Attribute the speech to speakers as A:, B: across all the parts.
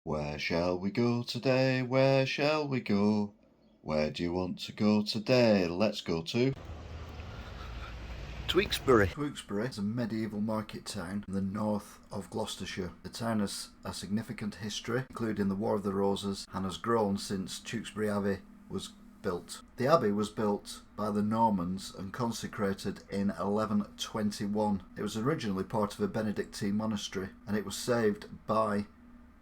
A: Where shall we go today? Where shall we go? Where do you want to go today? Let's go to Tewkesbury. Tewkesbury is a medieval market town in the north of Gloucestershire. The town has a significant history, including the War of the Roses, and has grown since Tewkesbury Abbey was built. The abbey was built by the Normans and consecrated in 1121. It was originally part of a Benedictine monastery, and it was saved by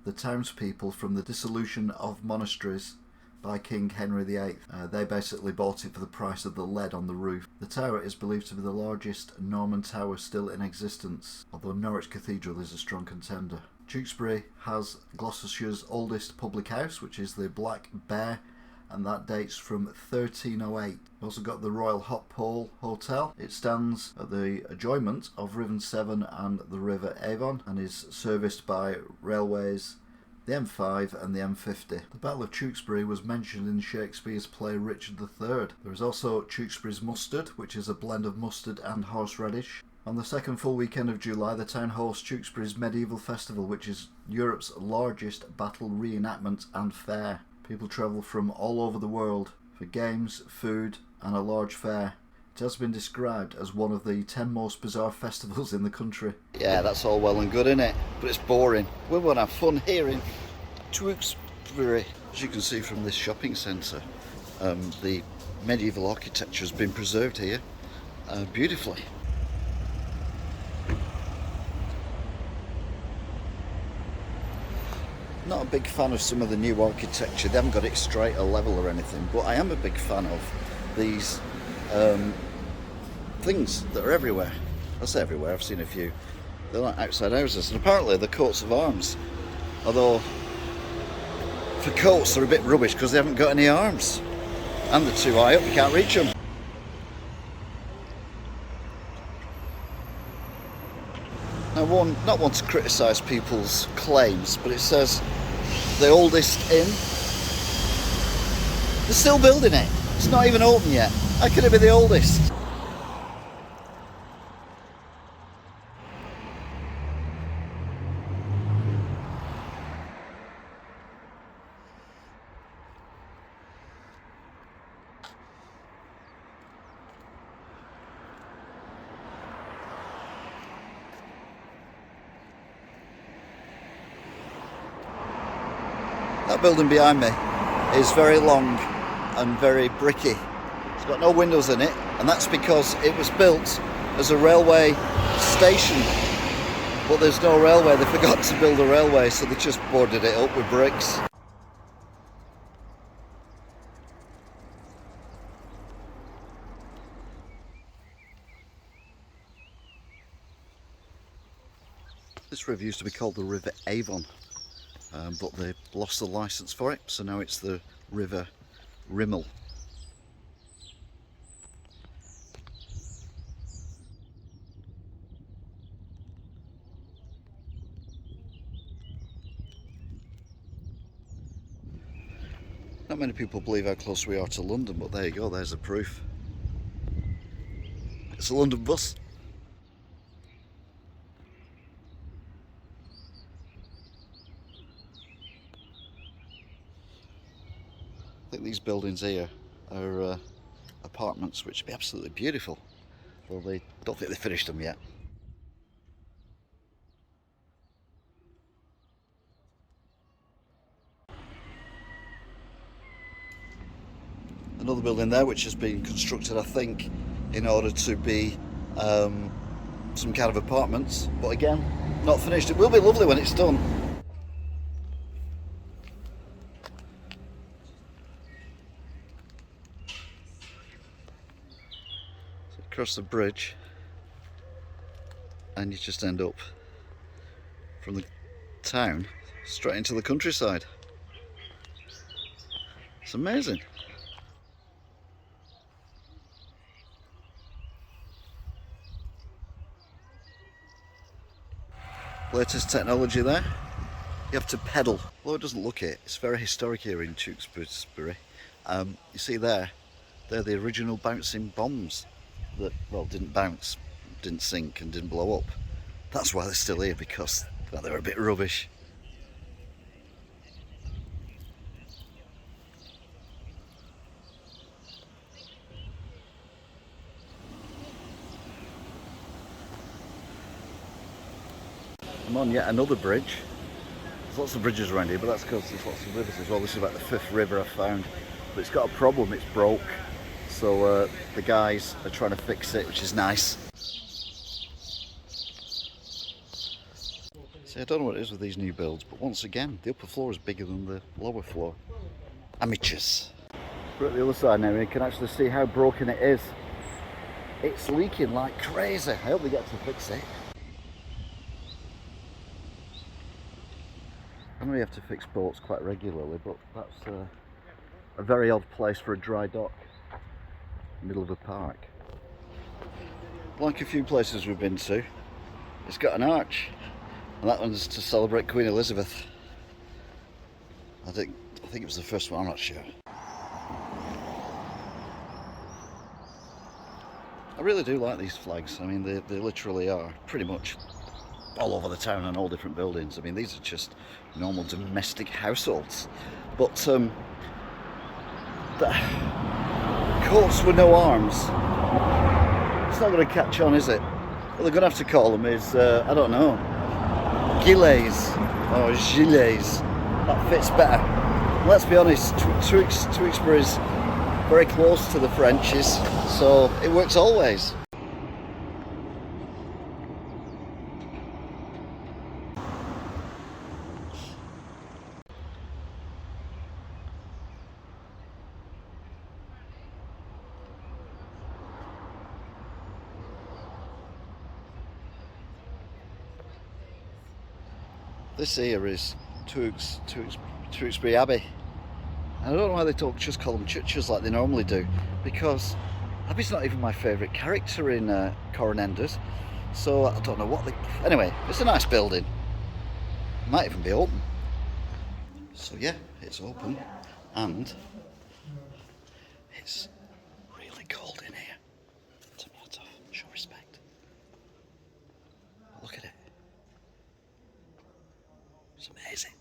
A: the townspeople from the dissolution of monasteries by King Henry VIII. They basically bought it for the price of the lead on the roof. The tower is believed to be the largest Norman tower still in existence, although Norwich Cathedral is a strong contender. Tewkesbury has Gloucestershire's oldest public house, which is the Black Bear, and that dates from 1308. We've also got the Royal Hop Pole Hotel. It stands at the adjoinement of River Severn and the River Avon and is serviced by railways, the M5 and the M50. The Battle of Tewkesbury was mentioned in Shakespeare's play Richard III. There is also Tewkesbury's mustard, which is a blend of mustard and horseradish. On the second full weekend of July, the town hosts Tewkesbury's Medieval Festival, which is Europe's largest battle reenactment and fair. People travel from all over the world for games, food and a large fair. It has been described as one of the 10 most bizarre festivals in the country. Yeah, that's all well and good, isn't it? But it's boring. We want to have fun here in Tewkesbury. As you can see from this shopping centre, the medieval architecture has been preserved here beautifully. Not a big fan of some of the new architecture. They haven't got it straight or level or anything, but I am a big fan of these things that are everywhere. I say everywhere, I've seen a few. They're like outside houses, and apparently they're coats of arms. Although, for coats they're a bit rubbish because they haven't got any arms. And they're too high up, you can't reach them. Now, not one to criticise people's claims, but it says the oldest inn. They're still building it. It's not even open yet. How could it be the oldest? That building behind me is very long and very bricky. It's got no windows in it, and that's because it was built as a railway station. But there's no railway, they forgot to build a railway, so they just boarded it up with bricks. This river used to be called the River Avon. But they lost the licence for it, so now it's the River Rimmel. Not many people believe how close we are to London, but there you go, there's the proof. It's a London bus. I think these buildings here are apartments which would be absolutely beautiful, although they don't think they finished them yet. Another building there which has been constructed, I think, in order to be some kind of apartments, but again, not finished. It will be lovely when it's done. Across the bridge and you just end up from the town straight into the countryside. It's amazing. Latest technology there. You have to pedal. Although it doesn't look it, it's very historic here in Tewkesbury. You see there, they're the original bouncing bombs that, well, didn't bounce, didn't sink and didn't blow up. That's why they're still here, because well, they were a bit rubbish. I'm on yet another bridge. There's lots of bridges around here, but that's because there's lots of rivers as well. This is about the 5th river I've found. But it's got a problem, it's broke. So the guys are trying to fix it, which is nice. See, I don't know what it is with these new builds, but once again, the upper floor is bigger than the lower floor. Amateurs. We're at the other side now, and you can actually see how broken it is. It's leaking like crazy. I hope they get to fix it. I know you have to fix boats quite regularly, but that's a very odd place for a dry dock. Middle of a park. Like a few places we've been to, it's got an arch, and that one's to celebrate Queen Elizabeth. I think it was the first one, I'm not sure. I really do like these flags. I mean, they literally are pretty much all over the town and all different buildings. I mean, these are just normal domestic households, but the coats with no arms, it's not going to catch on, is it? What they're going to have to call them is, I don't know, gilets or gilets. That fits better. Let's be honest, Tewkesbury's very close to the Frenchies, so it works always. This here is Tewkesbury Abbey. And I don't know why they don't just call them churches like they normally do, because Abbey's not even my favourite character in Coronenders, so I don't know what they... Anyway, it's a nice building. Might even be open. So yeah, it's open, and it's really cold in here. Turn my hat off, show respect. Look at it. It's amazing.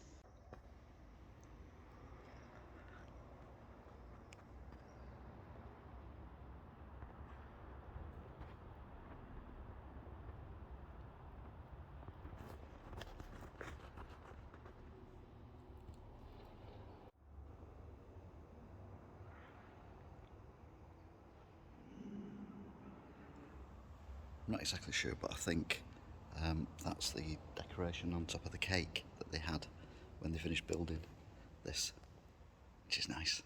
A: I'm not exactly sure, but I think that's the decoration on top of the cake that they had when they finished building this, which is nice.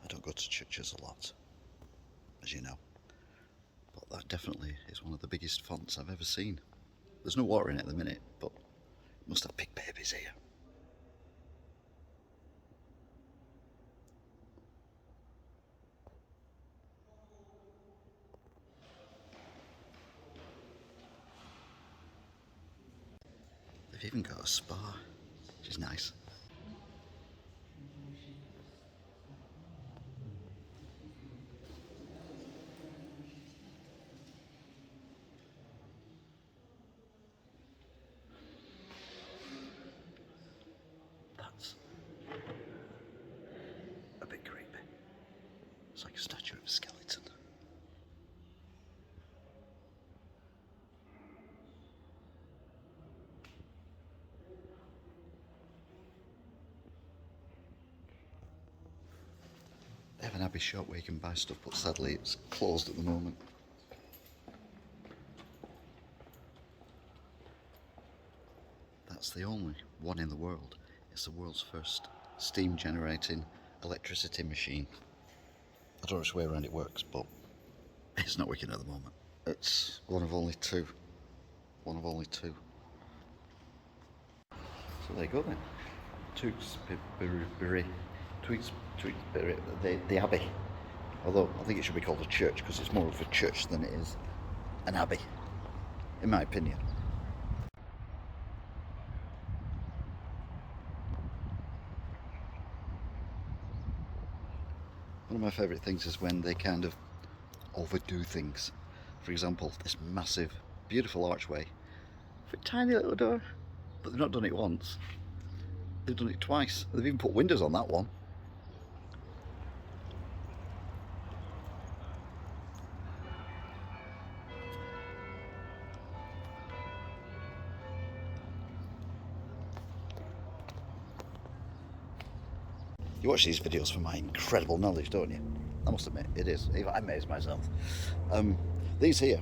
A: I don't go to churches a lot, as you know, but that definitely is one of the biggest fonts I've ever seen. There's no water in it at the minute, but it must have big babies here. They've even got a spa, which is nice. That's a bit creepy. It's like a statue of a skeleton. They have an Abbey shop where you can buy stuff, but sadly it's closed at the moment. That's the only one in the world. It's the world's first steam generating electricity machine. I don't know which way around it works, but it's not working at the moment. It's one of only two. One of only two. So there you go then. Tewkesbury, the Abbey. Although I think it should be called a church because it's more of a church than it is an abbey, in my opinion. One of my favourite things is when they kind of overdo things. For example, this massive Beautiful archway for a tiny little door. But they've not done it once, they've done it twice. They've even put windows on that one. You watch these videos for my incredible knowledge, don't you? I must admit, it is. Even I amaze myself. These here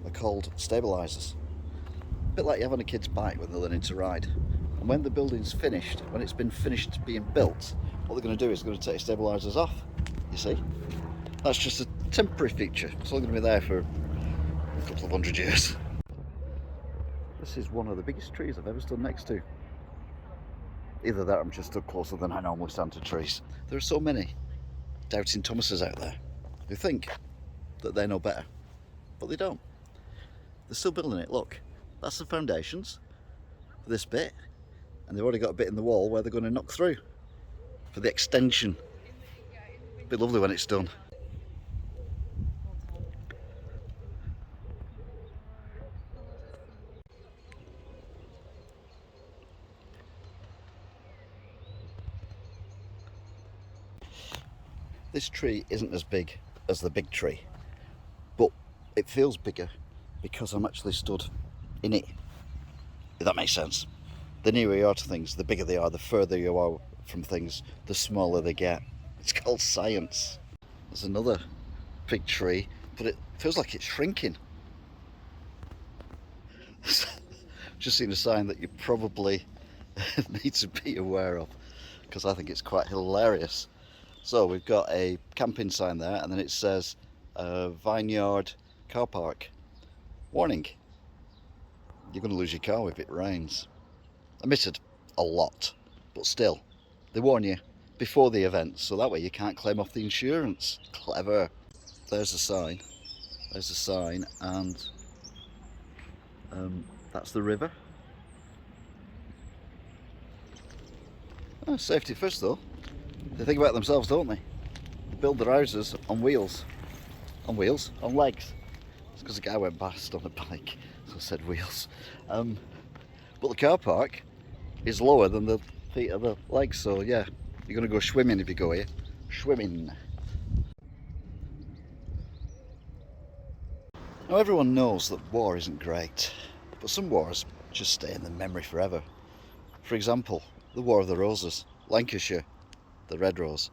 A: are called stabilisers. A bit like you have on a kid's bike when they're learning to ride. And when the building's finished, when it's been finished being built, what they're going to do is they're going to take stabilisers off, you see? That's just a temporary feature. It's only going to be there for a couple of 100 years. This is one of the biggest trees I've ever stood next to. Either that or I'm just stood closer than I normally stand to trees. There are so many doubting Thomases out there who think that they know better, but they don't. They're still building it. Look, that's the foundations for this bit, and they've already got a bit in the wall where they're going to knock through for the extension. It'll be lovely when it's done. This tree isn't as big as the big tree, but it feels bigger because I'm actually stood in it, if that makes sense. The nearer you are to things, the bigger they are, the further you are from things, the smaller they get. It's called science. There's another big tree, but it feels like it's shrinking. Just seen a sign that you probably need to be aware of, because I think it's quite hilarious. So we've got a camping sign there, and then it says Vineyard car park. Warning, you're going to lose your car if it rains. Admitted, a lot, but still, they warn you before the event, so that way you can't claim off the insurance. Clever. There's a sign, and that's the river. Oh, safety first though. They think about themselves, don't they? They build their houses on wheels. On wheels? On legs. It's because a guy went past on a bike, so I said wheels. But the car park is lower than the feet of the legs, so yeah, you're going to go swimming if you go here. Swimming. Now everyone knows that war isn't great, but some wars just stay in the memory forever. For example, the War of the Roses, Lancashire, the Red Rose,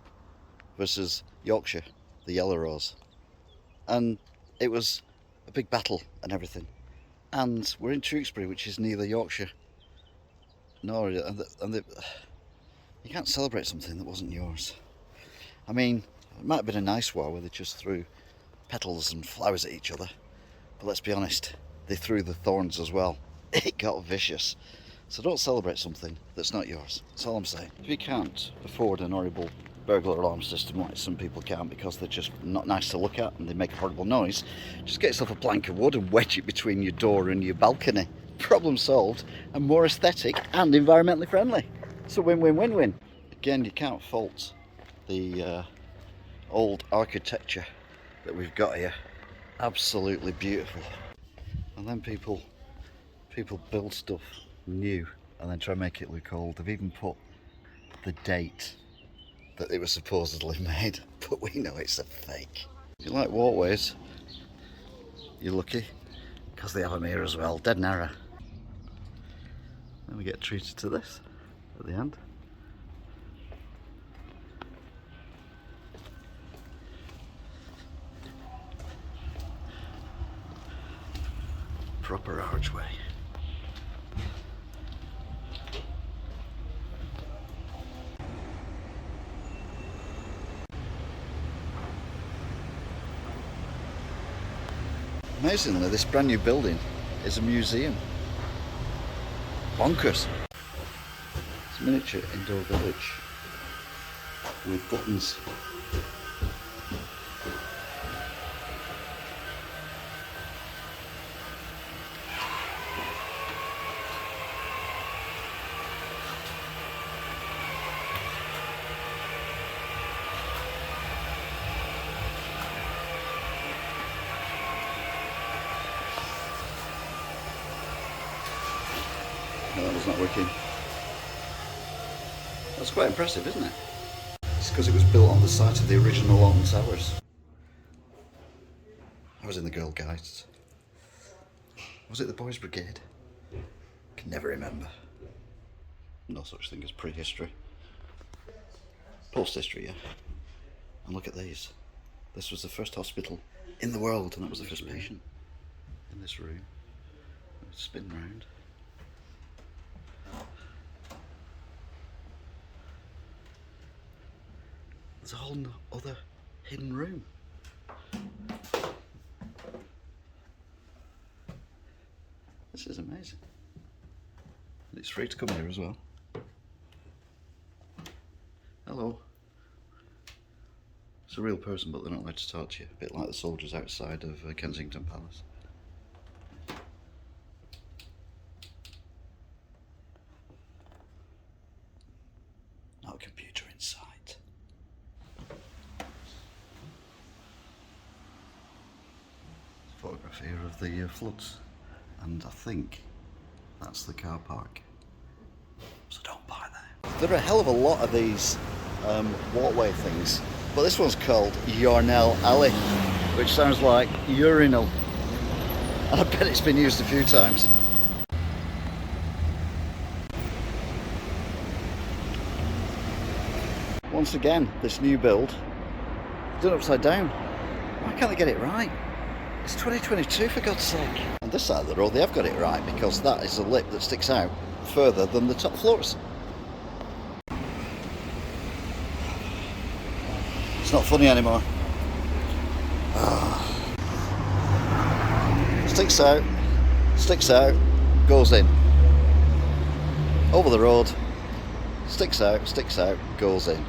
A: versus Yorkshire, the Yellow Rose. And it was a big battle and everything. And we're in Tewkesbury, which is neither Yorkshire nor... you can't celebrate something that wasn't yours. I mean, it might have been a nice war where they just threw petals and flowers at each other. But let's be honest, they threw the thorns as well. It got vicious. So don't celebrate something that's not yours. That's all I'm saying. If you can't afford an horrible burglar alarm system like some people can because they're just not nice to look at and they make a horrible noise, just get yourself a plank of wood and wedge it between your door and your balcony. Problem solved, and more aesthetic and environmentally friendly. It's a win-win-win-win. Again, you can't fault the old architecture that we've got here. Absolutely beautiful. And then people build stuff new and then try and make it look old. They've even put the date that it was supposedly made, but we know it's a fake. If you like walkways, you're lucky, because they have them here as well, dead narrow. Then we get treated to this at the end. Proper archway. Amazingly, this brand new building is a museum. Bonkers. It's a miniature indoor village with buttons. that was not working. That's quite impressive, isn't it? It's because it was built on the site of the original Alton Towers. I was in the Girl Guides. Was it the Boys Brigade? Can never remember. No such thing as prehistory. Post-history, yeah. And look at these. This was the first hospital in the world, and that was the first patient in this room. Spin round. There's a whole other hidden room. This is amazing. And it's free to come here as well. Hello. It's a real person, but they're not allowed to talk to you. A bit like the soldiers outside of Kensington Palace. Not a computer in sight. Photograph here of the floods, and I think that's the car park. So don't buy there. There are a hell of a lot of these walkway things, but this one's called Yarnell Alley, which sounds like urinal. And I bet it's been used a few times. Once again, this new build, done upside down. Why can't they get it right? It's 2022, for God's sake. On this side of the road, they have got it right, because that is a lip that sticks out further than the top floors. It's not funny anymore. Sticks out, goes in. Over the road, sticks out, goes in.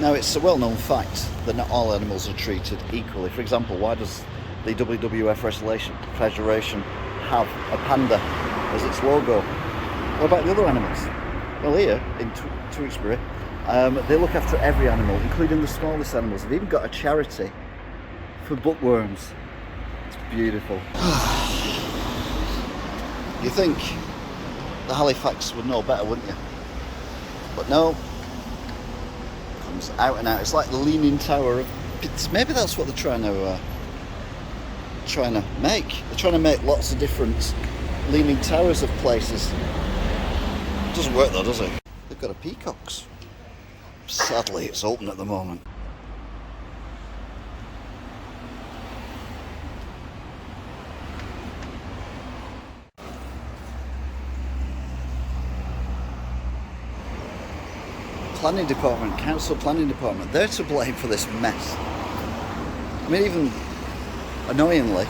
A: Now, it's a well-known fact that not all animals are treated equally. For example, why does the WWF Federation have a panda as its logo? What about the other animals? Well, here in Tewkesbury, they look after every animal, including the smallest animals. They've even got a charity for bookworms. It's beautiful. You think the Halifax would know better, wouldn't you? But no. Comes out and out. It's like the Leaning Tower of... Maybe that's what they're trying to make. They're trying to make lots of different leaning towers of places. It doesn't work though, does it? They've got a peacocks. Sadly, it's open at the moment. Planning department, council planning department, they're to blame for this mess. I mean, even annoyingly,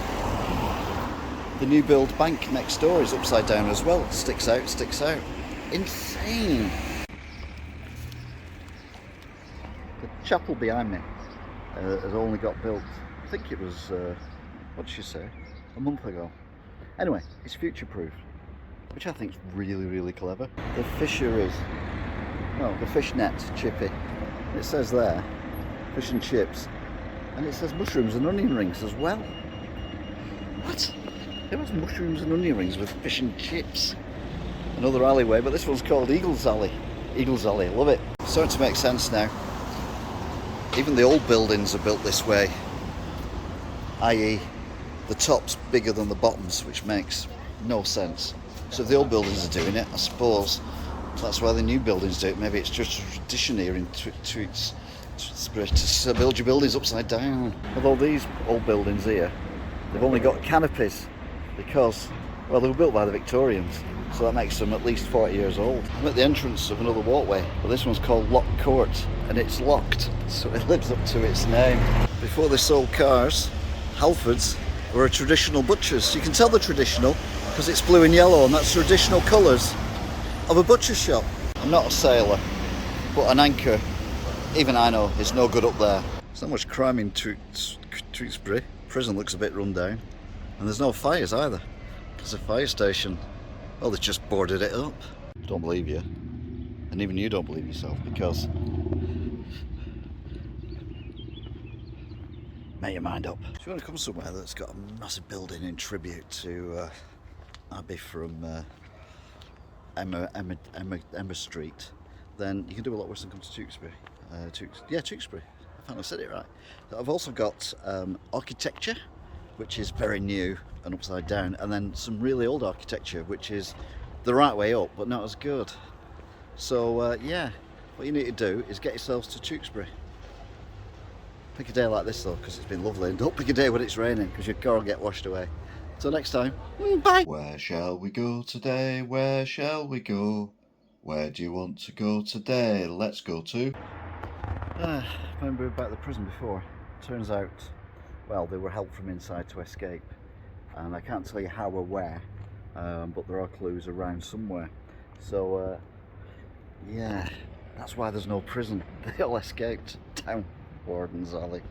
A: the new build bank next door is upside down as well. Sticks out. Insane. The chapel behind me has only got built, I think it was, what did she say, a month ago. Anyway, it's future-proof, which I think is really, really clever. The fisheries, no, the fish net, chippy. It says there, fish and chips, and it says mushrooms and onion rings as well. What? There was mushrooms and onion rings with fish and chips. Another alleyway, but this one's called Eagles Alley. Eagles Alley, love it. Starting to make sense now. Even the old buildings are built this way, i.e. the top's bigger than the bottoms, which makes no sense. So if the old buildings are doing it, I suppose that's why the new buildings do it. Maybe it's just a tradition here in Tewkesbury to build your buildings upside down. Although these old buildings here, they've only got canopies because, well, they were built by the Victorians, so that makes them at least 40 years old. I'm at the entrance of another walkway, but this one's called Lock Court, and it's locked, so it lives up to its name. Before they sold cars, Halfords were a traditional butcher's. You can tell they're traditional because it's blue and yellow, and that's traditional colours of a butcher shop. I'm not a sailor, but an anchor, even I know, is no good up there. There's not much crime in Tewkesbury. Prison looks a bit run down, and there's no fires either. There's a fire station. Well, they just boarded it up. Don't believe you, and even you don't believe yourself, because make your mind up. If you want to come somewhere that's got a massive building in tribute to Abbey from Emma Street, then you can do a lot worse than come to Tewkesbury. Tewkesbury. I finally said it right. I've also got architecture, which is very new and upside down, and then some really old architecture, which is the right way up, but not as good. So yeah, what you need to do is get yourselves to Tewkesbury. Pick a day like this though, because it's been lovely, and don't pick a day when it's raining, because your car will get washed away. Till next time, bye!
B: Where shall we go today? Where shall we go? Where do you want to go today? Let's go to...
A: Remember about the prison before? Turns out, well, they were helped from inside to escape, and I can't tell you how or where, but there are clues around somewhere. So yeah, that's why there's no prison. They all escaped down Warden's Alley.